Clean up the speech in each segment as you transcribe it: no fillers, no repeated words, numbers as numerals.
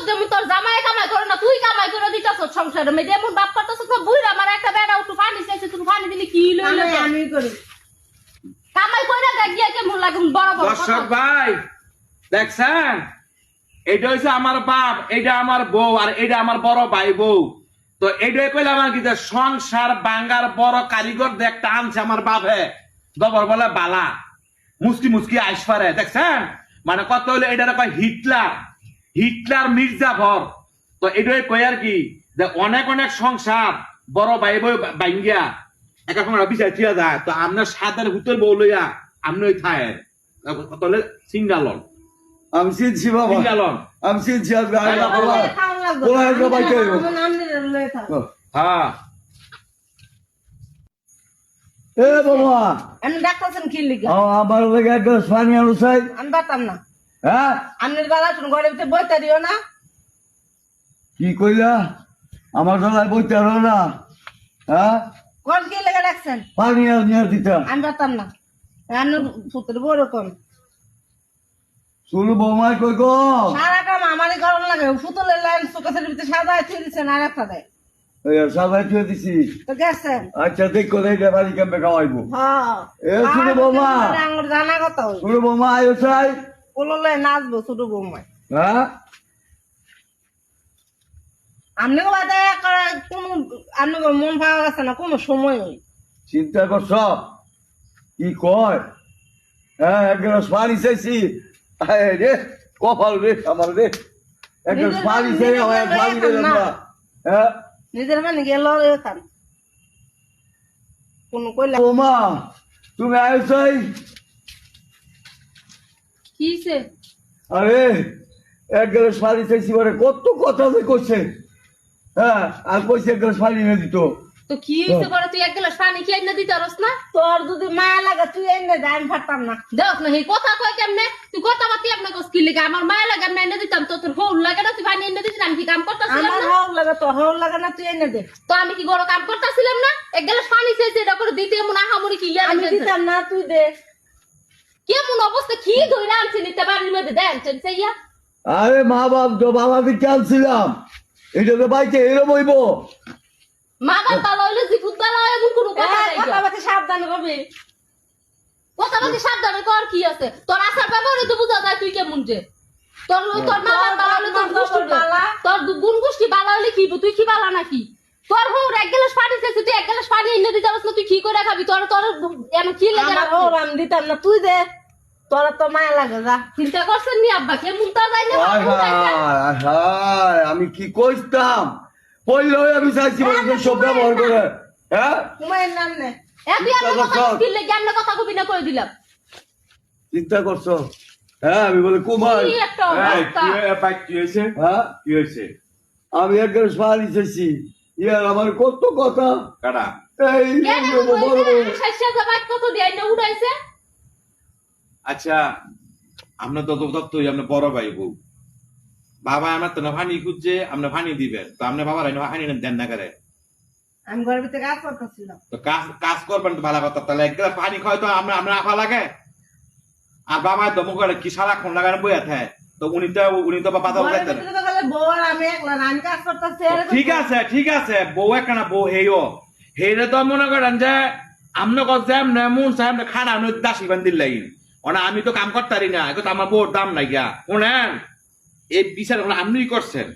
যেমন তোর জামাই কামাই করে না তুই কামাই করে দিতেছ সংসারে মেয়ে যেমন বাপ করতেছ তো বুইরা আমার একটা বেড়া একটু পানি চাইছে তুমি পানি দিলে কি লইলে আমি করি কামাই করে দেখ গিয়ে কেমন লাগে বড় বড় দর্শক ভাই দেখছেন, এটা হচ্ছে আমার বাপ, এটা আমার বউ, আর এটা আমার বড় ভাই বউ। তো এটাই কইলাম আর কি যে সংসার বাঙ্গার বড় কারিগর দেখতে আনছে আমার বাপে, গবর বলে বালা মুসকি মুসকি আইসপারে। দেখছেন মানে কত হইলো এটা কয় হিটলার, হিটলার মির্জাফর। তো এটাই কই আর কি যে অনেক অনেক সংসার বড় ভাই বউ বাইঙ্গিয়া একা সময় বিচার থিয়া যায়। তো আপনার সাদের হুতের বউ লইয়া আপনি ওই থায়ের কত হলে সিঙ্গালন আমি চিনছি বাবা, সিঙ্গালন আমি চিনছি। আজকে আয়না খাওয়া লাগবে পোলা একটা বাইতে আমার নামনি লয়ে থাক হ্যাঁ এ বাবা, আমি ডাক্তারছেন কি লিখে আমার লেগে এক গ্লাস পানি আনো চাই। আমি পারতাম না হ্যাঁ আপনার বেলা শুন ঘরে ভিতরে বইতে দিও না কি কইলা? আমার গলায় বইতে হলো না। হ্যাঁ কোন কি লেগে রাখছেন পানি আর নিয়ে দিতাম। আমি পারতাম না আপনার পুত্র বড় কম শুরু বৌমায় কই গো? সারা কাম আমারই গরম লাগে ফুতলের লাইন চোখের ভিতরে সাদা থুই দিচ্ছেন আর একটা দেয় সবাই থুয়ে দিছি। তো গেছেন আচ্ছা দেখো দেখে বাড়ি কেমবে খাওয়াইবো। হ্যাঁ এ শুরু বৌমা, আমার জানা কথা শুরু বৌমা আয়ো চাই। কোললে নাচবো ছোট বৌমায় হ্যাঁ আপনি বাদে কোন আপনি মন পাওয়া গেছে না কোনো সময় চিন্তা করছ কি কয়? হ্যাঁ এক গ্লাস পানি চাইছি। আয় রে কপাল রে আমার রে, এক গ্লাস পানি চাই আমার পানি দিলাম না। হ্যাঁ নিজের মানে গেল খান কোন কইলা বৌমা তুমি আয়ো চাই। কিছে আরে এক গ্লাস পানি চাইছি মানে কত কথা যে কইছে। হ্যাঁ আর কইছে এক গ্লাস পানি এনে দিত। তো কি হইছে করে তুই এক গ্লাস পানি কি আইনা দিতে পারস না তোর যদি মায়া লাগে তুই এনে দে আমি পারতাম না দেখ না এই কথা কয় কেমনে তুই কথা বাতি আপনার কস কি লাগে আমার মায়া লাগে আমি এনে দিতাম তো তোর ফোন লাগে না তুই পানি এনে দিছিস আমি কি কাম করতেছিলাম আমার না হাও লাগে তো হাও লাগে না তুই এনে দে তো আমি কি বড় কাম করতেছিলাম না এক গ্লাস পানি চাইছে এটা করে দিতে এমন আহামরি কি ইয়া আমি দিতাম না তুই দে কেমন অবস্থা কি ধইরা আনছি নিতে বাড়ির মধ্যে দেন চাইয়া আরে মা বাপ তো বাবা দিকে আনছিলাম, এটা তো বাইকে এরম হইব। মা বাপ ভালো হইলে জিকুত ভালো হয় এমন কোনো কথা নাই কথা বাতি সাবধান করবি কথা বাতি সাবধানে কর কি আছে তোর আসার ব্যাপারে তো বুঝা যায় তুই কেমন যে তোর তোর মা বাপ ভালো হলে তোর গোষ্ঠী বালা। তোর গুণ গোষ্ঠী ভালো হলে কি তুই কি ভালো নাকি তোর হোর এক গ্লাস পানি চাইছে তুই এক গ্লাস পানি এনে দিতে পারছ না তুই কি করে খাবি তোর তোর এমন কি লাগে আমার হাও আমি দিতাম না তুই দে তোর তো মায়া লাগে যা চিন্তা করছেন নি আব্বা কেমন তা যাই না হায় হায় হায়, আমি কি কইতাম পয়লা আমি চাইছি মানুষের সব ব্যবহার করে। হ্যাঁ তোমার নাম নে জ্ঞানের কথা কবি না করে দিলাম চিন্তা করছো? হ্যাঁ আমি বলে কুমার। কি একটা অবস্থা কি হয়েছে? হ্যাঁ কি হয়েছে? আমি এক গ্লাস পানি চাইছি, ইয়ার আমার কত কথা। কাটা এই কেন বড় বড় শেষে যাবাত কত দেয় না উড়াইছে আচ্ছা আপনার তো দত্ত আপনার বড় ভাই বউ বাবা আমার তো না ফানি খুঁজছে আপনি ফানি দিবেন, তো আপনার বাবার ফানি দেন না করে। আমি ঘরের ভিতরে কাজ করতেছিলাম তো কাজ কাজ করবেন তো ভালো কথা, তাহলে এক গ্লাস পানি খাওয়াই তো আমরা আমরা আফা লাগে। আর বাবা তো মুখ কি সারাক্ষণ লাগানো বই আছে, তো উনি তো বাবা ঘরের ভিতরে তো গেলে বউ আর আমি একলা না, আমি কাজ করতেছি ঠিক আছে ঠিক আছে বউ একটা বউ হেও হেরে তো মনে করেন যে আমনে করছে এমনি মন সাহেব খানা নই দাসি বান্দির লাগি ওনা আমি তো কাম করতে পারি না, এখন তো আমার বউর দাম নাই গিয়া শোনেন এই বিচার আপনিই করছেন।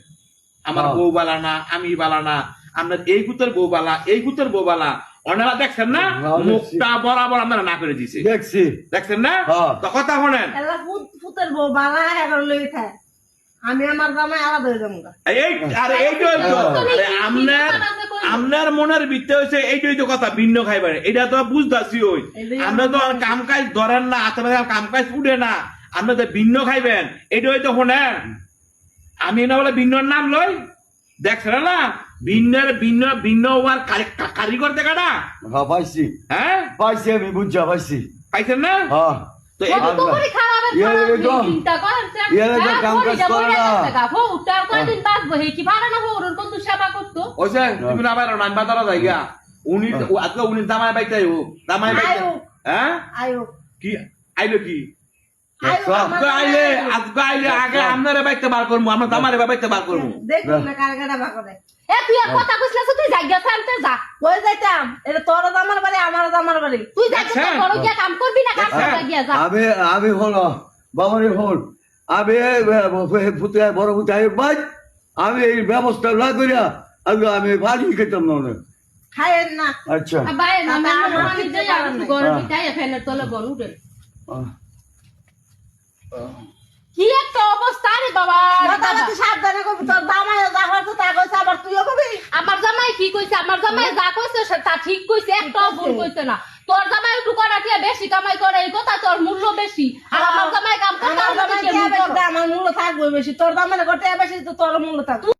আমার বউ বালা না আমি বালা না, আপনার এই গুতের বউ বালা এই গুতের বউ বালা ওনারা দেখছেন না মুখটা বরাবর আপনারা না করে দিছে দেখছি। দেখছেন না। হ্যাঁ। তো কথা শোনেন এলা ফুতের বউ বালা এখন লই খায় আমি আমার জামাই আলাদা হয়ে যাবো এই আরে এইটাই তো আরে আপনার মনের ভিতরে হচ্ছে এইটাই তো কথা ভিন্ন খাইবার এটা তো বুঝতেছি ওই আমরা তো আর কাম কাজ ধরেন না আপনাদের কাম কাজ উঠে না আপনাদের ভিন্ন খাইবেন এইটাই তো শোনেন আমি না বলে ভিন্নর নাম লই দেখছেন না ভিন্নের ভিন্ন ভিন্ন হওয়ার কারিগর দেখা না। হ্যাঁ পাইছি, হ্যাঁ পাইছি আমি বুঝা পাইছি। পাইছেন না। হ্যাঁ তো কত করে খারাপের খারাপ চিন্তা করেন কাম কাজ করে না। উঠার কয়দিন বাঁচবো হে কি পারে না ওর কত সেবা করতো ওইছে তুমি না বাইরে নাম বাতারা জায়গা উনি আজকে উনি দামাই বাইতে দামাই বাইতে। হ্যাঁ আয়ো কি আইলো কি আজকে আইলে আগে আপনারে বাইতে বার করবো, আমরা দামারে বাইতে বার করবো। দেখুন না কার কাটা ভাগ করে এ তুই আর কথা কইছিস তুই জায়গা আনতে যা কই যাইতাম এটা তোর আমার বাড়ি আমার আমার বাড়ি তুই জায়গা আচ্ছা। বড় গিয়া কাম করবি না কাম করতে গিয়া যা আমি হলো বাবারে হল আমি ফুটায় বড় ফুটায় বাই আমি এই ব্যবস্থা না করিয়া আমি পানি খেতাম না অনেক। খায়েন না আচ্ছা বাইরে না আমার আমার আমার পানি কিছু দেই আর করার নাই। গরম বিটাই ফ্যানের তলে বন উঠে আহ, কি একটা অবস্থা রে বাবা কথাবার্তা সাবধানে করবি তোর দামায় যা করছে তা কইছে আবার তুইও করবি আমার জামাই কি কইছে আমার জামাই যা কইছে তা ঠিক কইছে একটাও ভুল কইছে না তোর জামাই একটু করাটিয়া বেশি কামাই করে এই কথা তোর মূল্য বেশি আর আমার জামাই কাম করে আমার দামে আমার মূল্য থাকবে বেশি তোর দামে করতে বেশি তো তোর মূল্য থাকবে